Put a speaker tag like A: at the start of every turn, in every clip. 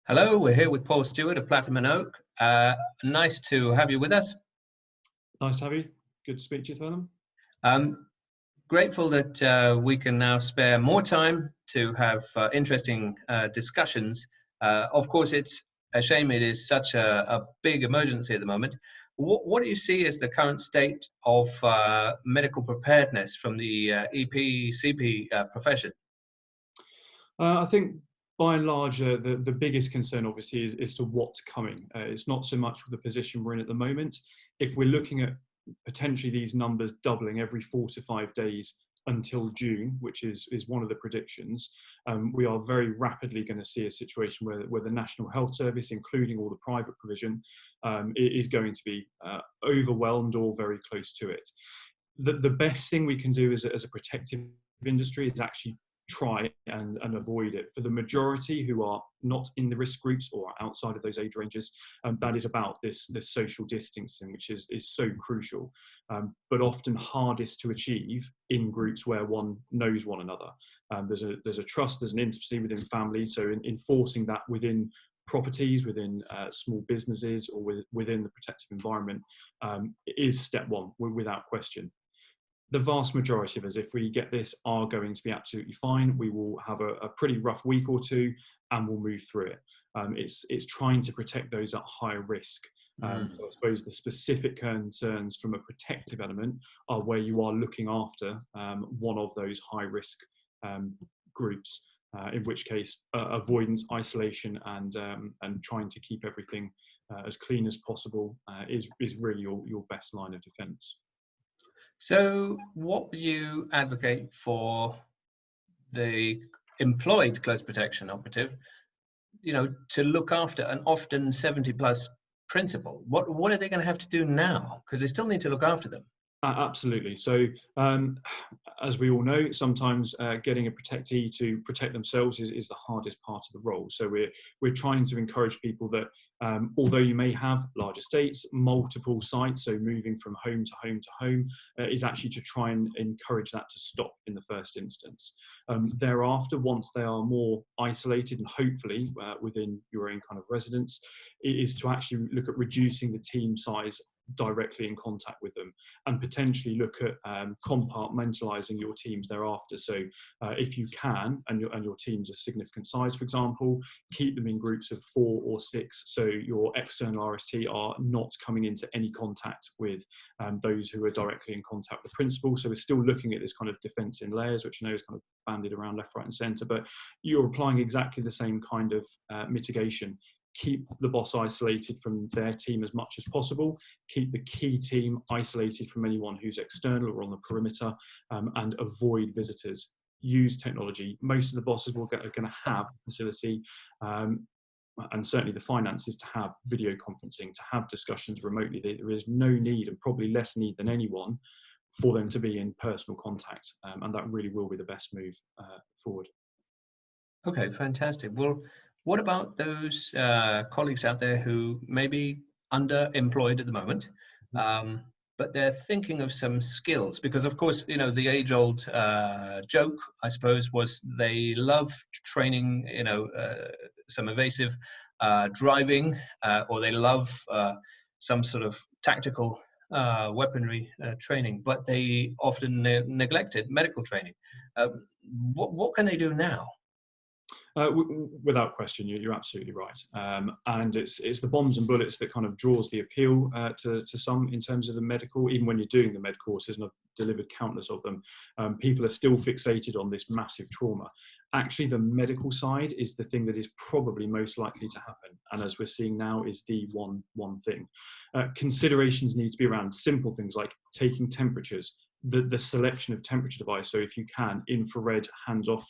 A: Hello, we're here with Paul Steward of Platiunm Oak. Nice to have you with us.
B: Nice to have you. Good to speak to you, Fernand.
A: Um, Grateful that we can now spare more time to have interesting discussions. Of course, it's a shame it is such a big emergency at the moment. What do you see as the current state of medical preparedness from the EP/CP profession?
B: I think by and large, the biggest concern obviously is to what's coming. It's not so much the position we're in at the moment. If we're looking at potentially these numbers doubling every 4 to 5 days until June, which is one of the predictions, we are very rapidly going to see a situation where the National Health Service, including all the private provision, is going to be overwhelmed or very close to it. The best thing we can do as a protective industry is actually try and avoid it. For the majority who are not in the risk groups or outside of those age ranges, that is about this social distancing, which is so crucial, but often hardest to achieve in groups where one knows one another. There's a trust, there's an intimacy within families, so in enforcing that within properties, within small businesses, or within the protective environment is step one, without question. The vast majority of us, if we get this, are going to be absolutely fine. We will have a pretty rough week or two and we'll move through it. It's trying to protect those at higher risk. So I suppose the specific concerns from a protective element are where you are looking after one of those high risk groups, in which case avoidance, isolation, and trying to keep everything as clean as possible is really your best line of defence.
A: So what would you advocate for the employed close protection operative, to look after an often 70 plus principal? What are they going to have to do now? Because they still need to look after them.
B: Absolutely. So, as we all know, sometimes getting a protectee to protect themselves is the hardest part of the role. So we're trying to encourage people that although you may have large estates, multiple sites, so moving from home to home to home, is actually to try and encourage that to stop in the first instance. Thereafter, once they are more isolated and hopefully within your own kind of residence, it is to actually look at reducing the team size directly in contact with them, and potentially look at compartmentalizing your teams thereafter. So if you can, and your team's a significant size, for example, keep them in groups of 4 or 6, so your external RST are not coming into any contact with those who are directly in contact with the principal. So we're still looking at this kind of defense in layers, which I know is kind of banded around left, right and centre, but you're applying exactly the same kind of mitigation. Keep the boss isolated from their team as much as possible. Keep the key team isolated from anyone who's external or on the perimeter, and avoid visitors. Use technology. Most of the bosses are going to have facility, and certainly the finances to have video conferencing, to have discussions remotely. There is no need, and probably less need than anyone, for them to be in personal contact, and that really will be the best move forward.
A: Okay, fantastic. Well, what about those colleagues out there who may be underemployed at the moment, but they're thinking of some skills? Because, of course, the age-old joke, I suppose, was they love training, some evasive driving, or they love some sort of tactical weaponry training, but they often neglected medical training. What can they do now?
B: Without question, you're absolutely right, and it's the bombs and bullets that kind of draws the appeal to some in terms of the medical. Even when you're doing the med courses, and I've delivered countless of them, people are still fixated on this massive trauma. Actually, the medical side is the thing that is probably most likely to happen, and as we're seeing now, is the one thing. Considerations need to be around simple things like taking temperatures, the selection of temperature device. So if you can, infrared hands-off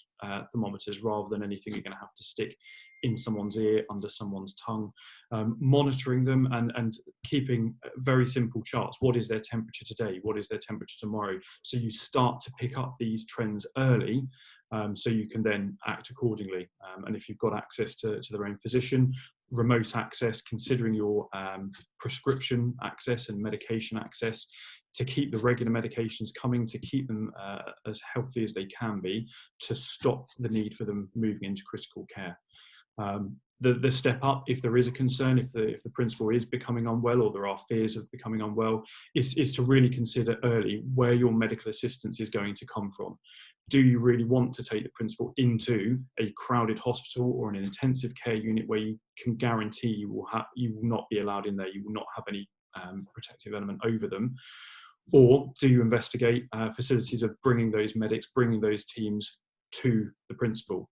B: thermometers rather than anything you're going to have to stick in someone's ear, under someone's tongue, monitoring them and keeping very simple charts. What is their temperature today? What is their temperature tomorrow? So you start to pick up these trends early, so you can then act accordingly. And if you've got access to their own physician, remote access, considering your prescription access and medication access, to keep the regular medications coming, to keep them as healthy as they can be, to stop the need for them moving into critical care. The step up, if there is a concern, if the principal is becoming unwell or there are fears of becoming unwell, is to really consider early where your medical assistance is going to come from. Do you really want to take the principal into a crowded hospital or an intensive care unit where you can guarantee you will not be allowed in there, you will not have any protective element over them? Or do you investigate facilities of bringing those medics, bringing those teams to the principal?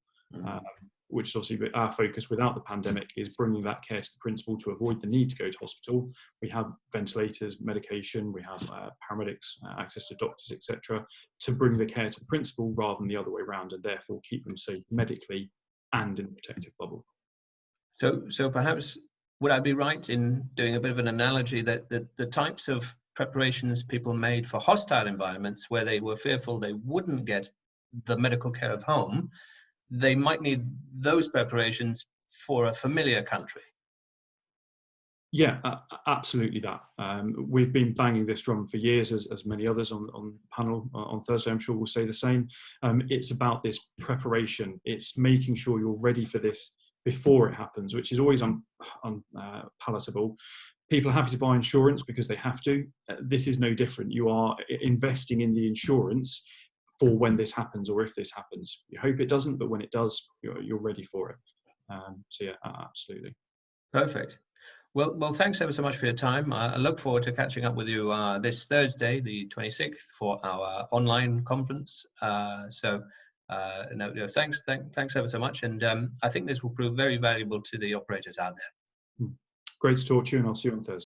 B: Which is obviously our focus without the pandemic, is bringing that care to the principal to avoid the need to go to hospital. We have ventilators, medication, we have paramedics, access to doctors, etc., to bring the care to the principal rather than the other way around, and therefore keep them safe medically and in a protective bubble.
A: So perhaps would I be right in doing a bit of an analogy that the types of preparations people made for hostile environments where they were fearful they wouldn't get the medical care of home, they might need those preparations for a familiar country?
B: Yeah, absolutely that. We've been banging this drum for years, as many others on the panel on Thursday, I'm sure will say the same. It's about this preparation. It's making sure you're ready for this before it happens, which is always unpalatable. People are happy to buy insurance because they have to. This is no different. You are investing in the insurance for when this happens, or if this happens. You hope it doesn't, but when it does, you're ready for it. So yeah, absolutely.
A: Perfect. Well, thanks ever so much for your time. I look forward to catching up with you this Thursday, the 26th, for our online conference. Thanks ever so much. And I think this will prove very valuable to the operators out there.
B: Great to talk to you, and I'll see you on Thursday.